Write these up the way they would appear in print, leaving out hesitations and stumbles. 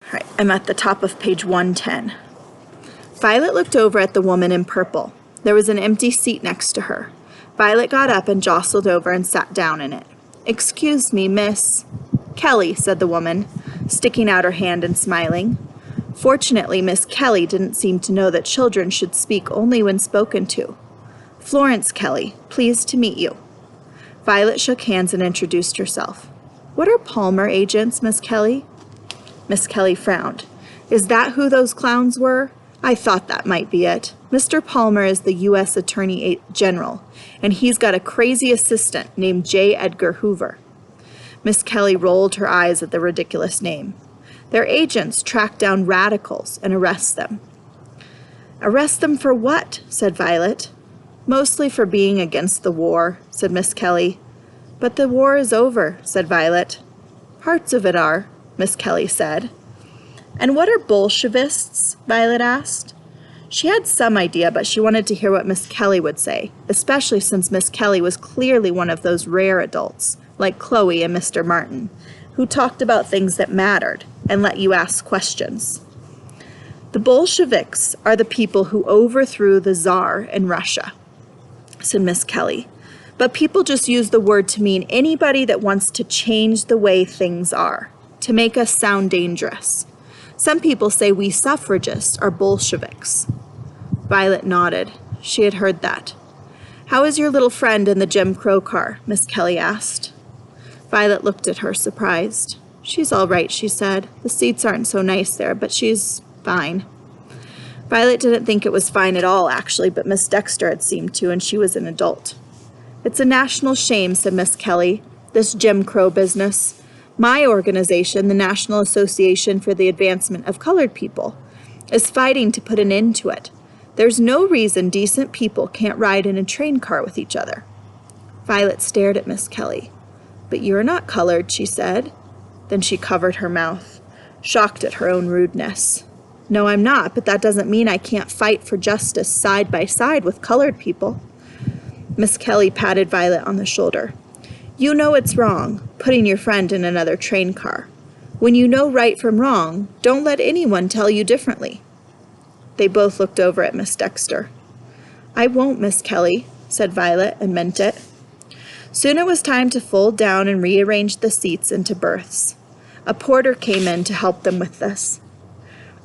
All right, I'm at the top of page 110. Violet looked over at the woman in purple. There was an empty seat next to her. Violet got up and jostled over and sat down in it. "Excuse me, Miss Kelly," said the woman, sticking out her hand and smiling. Fortunately, Miss Kelly didn't seem to know that children should speak only when spoken to. "Florence Kelly, pleased to meet you." Violet shook hands and introduced herself. "What are Palmer agents, Miss Kelly?" Miss Kelly frowned. "Is that who those clowns were? I thought that might be it. Mr. Palmer is the U.S. Attorney General, and he's got a crazy assistant named J. Edgar Hoover." Miss Kelly rolled her eyes at the ridiculous name. "Their agents track down radicals and arrest them." "Arrest them for what?" said Violet. "Mostly for being against the war," said Miss Kelly. "But the war is over," said Violet. "Parts of it are," Miss Kelly said. "And what are Bolshevists?" Violet asked. She had some idea, but she wanted to hear what Miss Kelly would say, especially since Miss Kelly was clearly one of those rare adults, like Chloe and Mr. Martin, who talked about things that mattered and let you ask questions. "The Bolsheviks are the people who overthrew the Tsar in Russia," said Miss Kelly. "But people just use the word to mean anybody that wants to change the way things are, to make us sound dangerous. Some people say we suffragists are Bolsheviks." Violet nodded. She had heard that. "How is your little friend in the Jim Crow car?" Miss Kelly asked. Violet looked at her, surprised. "She's all right," she said. "The seats aren't so nice there, but she's fine." Violet didn't think it was fine at all, actually, but Miss Dexter had seemed to, and she was an adult. "It's a national shame," said Miss Kelly, "this Jim Crow business. My organization, the National Association for the Advancement of Colored People, is fighting to put an end to it. There's no reason decent people can't ride in a train car with each other." Violet stared at Miss Kelly. "But you're not colored," she said. Then she covered her mouth, shocked at her own rudeness. "No, I'm not, but that doesn't mean I can't fight for justice side by side with colored people." Miss Kelly patted Violet on the shoulder. "You know it's wrong, putting your friend in another train car. When you know right from wrong, don't let anyone tell you differently." They both looked over at Miss Dexter. "I won't, Miss Kelly," said Violet, and meant it. Soon it was time to fold down and rearrange the seats into berths. A porter came in to help them with this.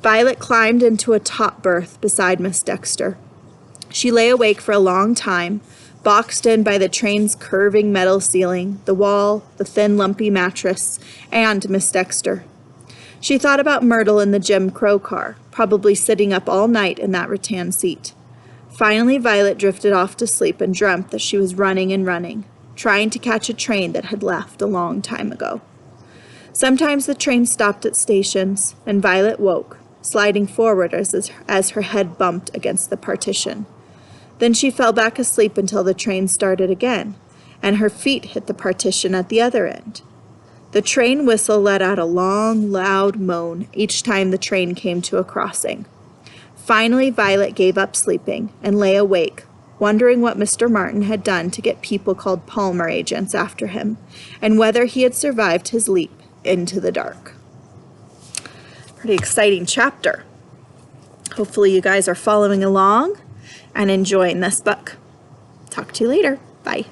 Violet climbed into a top berth beside Miss Dexter. She lay awake for a long time, boxed in by the train's curving metal ceiling, the wall, the thin, lumpy mattress, and Miss Dexter. She thought about Myrtle in the Jim Crow car, probably sitting up all night in that rattan seat. Finally, Violet drifted off to sleep and dreamt that she was running and running, trying to catch a train that had left a long time ago. Sometimes the train stopped at stations, and Violet woke, sliding forward as her head bumped against the partition. Then she fell back asleep until the train started again, and her feet hit the partition at the other end. The train whistle let out a long, loud moan each time the train came to a crossing. Finally, Violet gave up sleeping and lay awake, wondering what Mr. Martin had done to get people called Palmer agents after him, and whether he had survived his leap into the dark. Pretty exciting chapter. Hopefully you guys are following along and enjoying this book. Talk to you later. Bye.